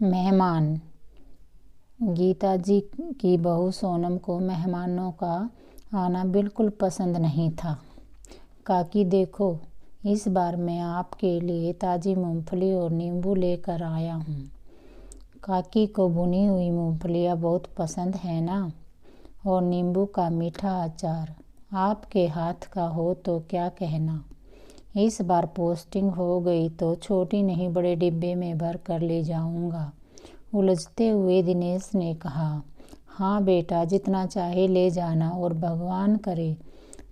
मेहमान। गीता जी की बहू सोनम को मेहमानों का आना बिल्कुल पसंद नहीं था। काकी देखो, इस बार मैं आपके लिए ताज़ी मूंगफली और नींबू लेकर आया हूँ। काकी को भुनी हुई मूंगफलियाँ बहुत पसंद है ना, और नींबू का मीठा अचार आपके हाथ का हो तो क्या कहना। इस बार पोस्टिंग हो गई तो छोटी नहीं बड़े डिब्बे में भर कर ले जाऊंगा। उलझते हुए दिनेश ने कहा, हाँ बेटा, जितना चाहे ले जाना और भगवान करे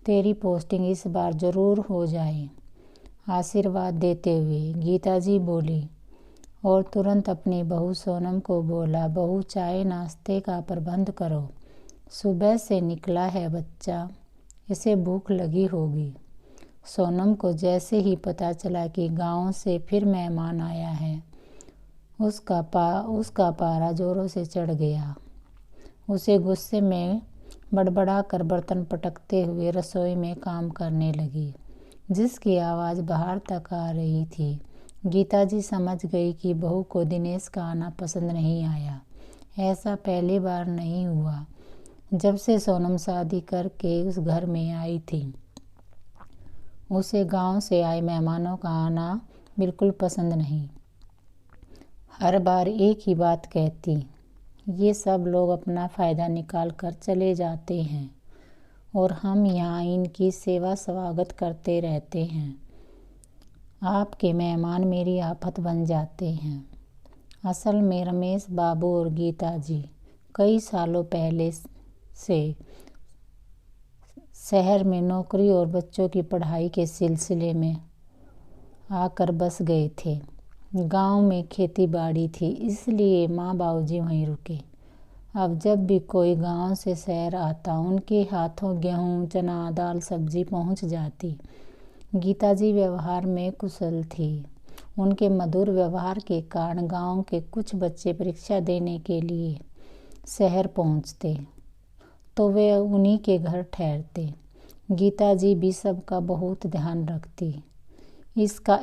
तेरी पोस्टिंग इस बार ज़रूर हो जाए। आशीर्वाद देते हुए गीता जी बोली और तुरंत अपनी बहू सोनम को बोला, बहू चाय नाश्ते का प्रबंध करो। सुबह से निकला है बच्चा, इसे भूख लगी होगी। सोनम को जैसे ही पता चला कि गांव से फिर मेहमान आया है, उसका पारा जोरों से चढ़ गया। उसे गुस्से में बड़बड़ा कर बर्तन पटकते हुए रसोई में काम करने लगी, जिसकी आवाज़ बाहर तक आ रही थी। गीता जी समझ गई कि बहू को दिनेश का आना पसंद नहीं आया। ऐसा पहली बार नहीं हुआ जब से सोनम शादी करके उस घर में आई थी। उसे गांव से आए मेहमानों का आना बिल्कुल पसंद नहीं। हर बार एक ही बात कहती, ये सब लोग अपना फ़ायदा निकाल कर चले जाते हैं और हम यहाँ इनकी सेवा स्वागत करते रहते हैं। आपके मेहमान मेरी आफत बन जाते हैं। असल में रमेश बाबू और गीता जी कई सालों पहले से शहर में नौकरी और बच्चों की पढ़ाई के सिलसिले में आकर बस गए थे। गांव में खेती बाड़ी थी, इसलिए माँ बाबूजी वहीं रुके। अब जब भी कोई गांव से शहर आता, उनके हाथों गेहूँ, चना, दाल, सब्जी पहुंच जाती। गीता जी व्यवहार में कुशल थी। उनके मधुर व्यवहार के कारण गांव के कुछ बच्चे परीक्षा देने के लिए शहर पहुंचते तो वे उन्हीं के घर ठहरते। गीता जी भी सबका बहुत ध्यान रखती। इसका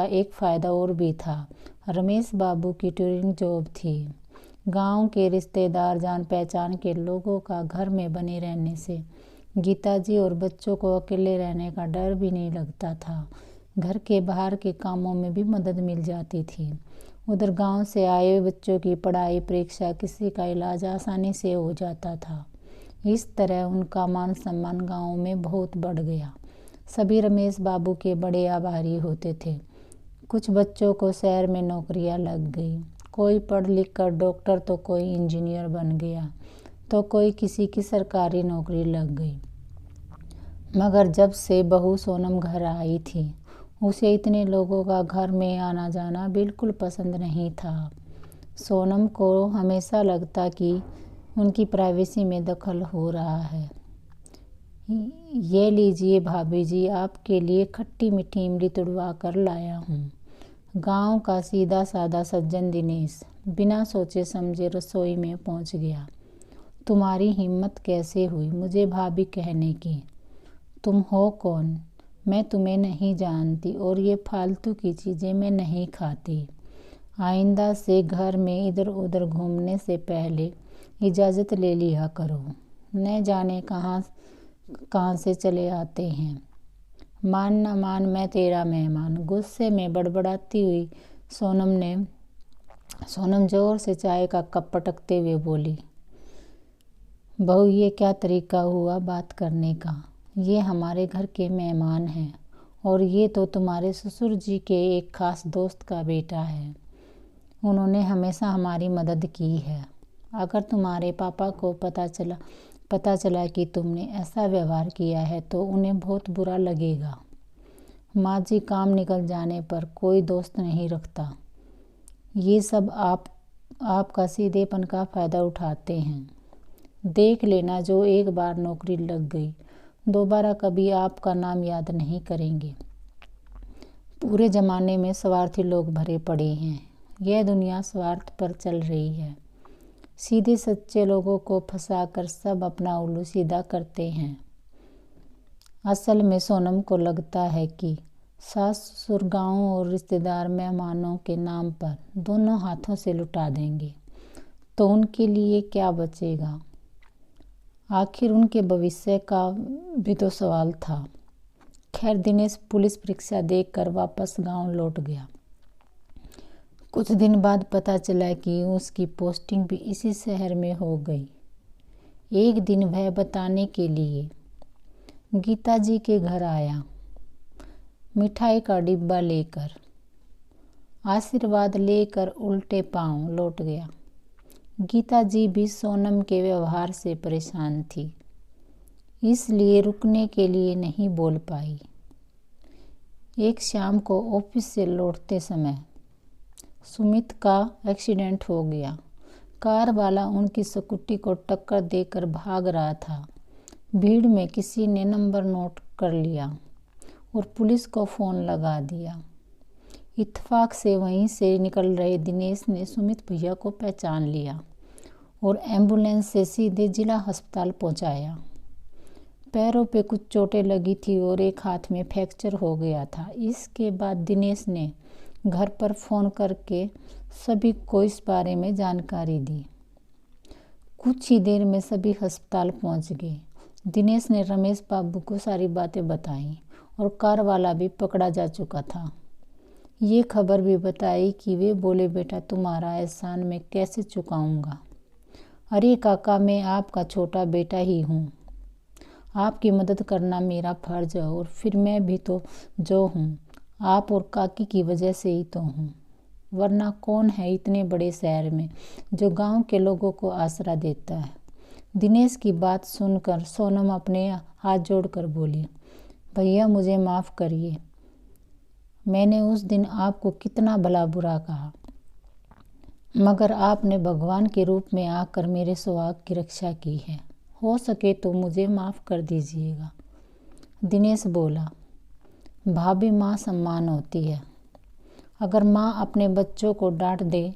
एक फ़ायदा और भी था। रमेश बाबू की टूरिंग जॉब थी। गांव के रिश्तेदार, जान पहचान के लोगों का घर में बने रहने से गीता जी और बच्चों को अकेले रहने का डर भी नहीं लगता था। घर के बाहर के कामों में भी मदद मिल जाती थी। उधर गांव से आए हुए बच्चों की पढ़ाई, परीक्षा, किसी का इलाज आसानी से हो जाता था। इस तरह उनका मान सम्मान गांव में बहुत बढ़ गया। सभी रमेश बाबू के बड़े आभारी होते थे। कुछ बच्चों को शहर में नौकरियां लग गई। कोई पढ़ लिख कर डॉक्टर तो कोई इंजीनियर बन गया, तो कोई किसी की सरकारी नौकरी लग गई। मगर जब से बहू सोनम घर आई थी, उसे इतने लोगों का घर में आना जाना बिल्कुल पसंद नहीं था। सोनम को हमेशा लगता कि उनकी प्राइवेसी में दखल हो रहा है। ये लीजिए भाभी जी, आपके लिए खट्टी मीठी इमली तुड़वा कर लाया हूँ। गांव का सीधा साधा सज्जन दिनेश बिना सोचे समझे रसोई में पहुँच गया। तुम्हारी हिम्मत कैसे हुई मुझे भाभी कहने की? तुम हो कौन? मैं तुम्हें नहीं जानती और ये फालतू की चीज़ें मैं नहीं खाती। आइंदा से घर में इधर उधर घूमने से पहले इजाज़त ले लिया करो। न जाने कहाँ से चले आते हैं। मान न मान, मैं तेरा मेहमान। गुस्से में बड़बड़ाती हुई सोनम जोर से चाय का कप पटकते हुए बोली, बहू ये क्या तरीका हुआ बात करने का? ये हमारे घर के मेहमान हैं और ये तो तुम्हारे ससुर जी के एक खास दोस्त का बेटा है। उन्होंने हमेशा हमारी मदद की है। अगर तुम्हारे पापा को पता चला कि तुमने ऐसा व्यवहार किया है तो उन्हें बहुत बुरा लगेगा। माँ जी काम निकल जाने पर कोई दोस्त नहीं रखता। ये सब आपका सीधेपन का फ़ायदा उठाते हैं। देख लेना, जो एक बार नौकरी लग गई दोबारा कभी आपका नाम याद नहीं करेंगे। पूरे ज़माने में स्वार्थी लोग भरे पड़े हैं। यह दुनिया स्वार्थ पर चल रही है। सीधे सच्चे लोगों को फंसाकर सब अपना उल्लू सीधा करते हैं। असल में सोनम को लगता है कि सास ससुर गाँव और रिश्तेदार मेहमानों के नाम पर दोनों हाथों से लुटा देंगे तो उनके लिए क्या बचेगा। आखिर उनके भविष्य का भी तो सवाल था। खैर दिनेश पुलिस परीक्षा देकर वापस गांव लौट गया। कुछ दिन बाद पता चला कि उसकी पोस्टिंग भी इसी शहर में हो गई। एक दिन वह बताने के लिए गीता जी के घर आया, मिठाई का डिब्बा लेकर। आशीर्वाद लेकर उल्टे पांव लौट गया। गीता जी भी सोनम के व्यवहार से परेशान थी, इसलिए रुकने के लिए नहीं बोल पाई। एक शाम को ऑफिस से लौटते समय सुमित का एक्सीडेंट हो गया। कार वाला उनकी स्कूटी को टक्कर देकर भाग रहा था। भीड़ में किसी ने नंबर नोट कर लिया और पुलिस को फ़ोन लगा दिया। इत्तेफाक से वहीं से निकल रहे दिनेश ने सुमित भैया को पहचान लिया और एम्बुलेंस से सीधे जिला अस्पताल पहुंचाया। पैरों पे कुछ चोटें लगी थी और एक हाथ में फ्रैक्चर हो गया था। इसके बाद दिनेश ने घर पर फ़ोन करके सभी को इस बारे में जानकारी दी। कुछ ही देर में सभी अस्पताल पहुंच गए। दिनेश ने रमेश बाबू को सारी बातें बताई और कार वाला भी पकड़ा जा चुका था। ये खबर भी बताई कि वे बोले, बेटा तुम्हारा एहसान मैं कैसे चुकाऊंगा। अरे काका, मैं आपका छोटा बेटा ही हूँ। आपकी मदद करना मेरा फर्ज है और फिर मैं भी तो जो हूँ आप और काकी की वजह से ही तो हूँ, वरना कौन है इतने बड़े शहर में जो गांव के लोगों को आसरा देता है। दिनेश की बात सुनकर सोनम अपने हाथ जोड़कर बोली, भैया मुझे माफ़ करिए, मैंने उस दिन आपको कितना भला बुरा कहा, मगर आपने भगवान के रूप में आकर मेरे सुहाग की रक्षा की है। हो सके तो मुझे माफ़ कर दीजिएगा। दिनेश बोला, भाभी माँ सम्मान होती है। अगर माँ अपने बच्चों को डांट दे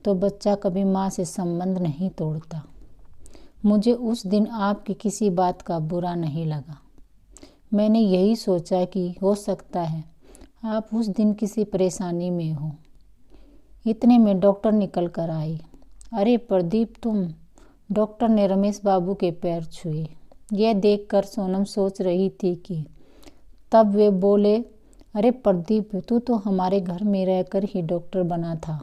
तो बच्चा कभी माँ से संबंध नहीं तोड़ता। मुझे उस दिन आपकी किसी बात का बुरा नहीं लगा। मैंने यही सोचा कि हो सकता है आप उस दिन किसी परेशानी में हो। इतने में डॉक्टर निकल कर आई। अरे प्रदीप तुम? डॉक्टर ने रमेश बाबू के पैर छुए। यह देखकर सोनम सोच रही थी कि तब वे बोले, अरे प्रदीप तू तो हमारे घर में रहकर ही डॉक्टर बना था।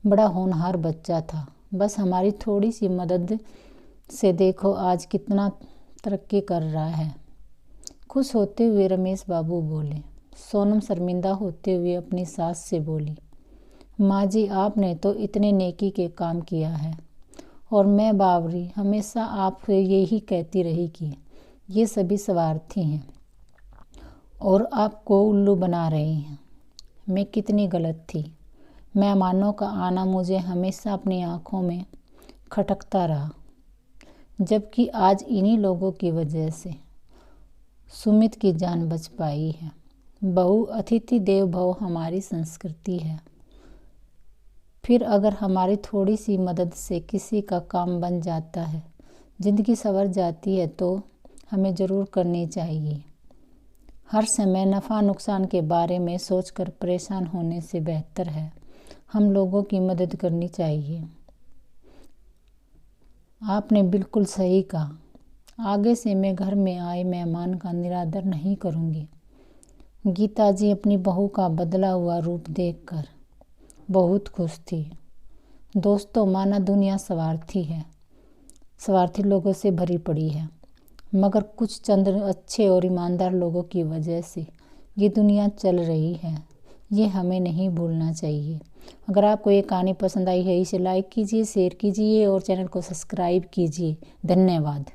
बड़ा होनहार बच्चा था, बस हमारी थोड़ी सी मदद से देखो आज कितना तरक्की कर रहा है। खुश होते हुए रमेश बाबू बोले। सोनम शर्मिंदा होते हुए अपनी सास से बोली, माँ जी आपने तो इतने नेकी के काम किया है और मैं बावरी हमेशा आपसे यही कहती रही कि ये सभी स्वार्थी हैं और आपको उल्लू बना रहे हैं। मैं कितनी गलत थी। मेहमानों का आना मुझे हमेशा अपनी आँखों में खटकता रहा, जबकि आज इन्हीं लोगों की वजह से सुमित की जान बच पाई है। बहु अतिथि देव भव हमारी संस्कृति है। फिर अगर हमारी थोड़ी सी मदद से किसी का काम बन जाता है, ज़िंदगी संवर जाती है, तो हमें ज़रूर करनी चाहिए। हर समय नफ़ा नुकसान के बारे में सोचकर परेशान होने से बेहतर है हम लोगों की मदद करनी चाहिए। आपने बिल्कुल सही कहा। आगे से मैं घर में आए मेहमान का निरादर नहीं करूँगी। गीता जी अपनी बहू का बदला हुआ रूप देखकर बहुत खुश थी। दोस्तों, माना दुनिया स्वार्थी है, स्वार्थी लोगों से भरी पड़ी है, मगर कुछ चंद अच्छे और ईमानदार लोगों की वजह से ये दुनिया चल रही है। ये हमें नहीं भूलना चाहिए। अगर आपको ये कहानी पसंद आई है, इसे लाइक कीजिए, शेयर कीजिए और चैनल को सब्सक्राइब कीजिए। धन्यवाद।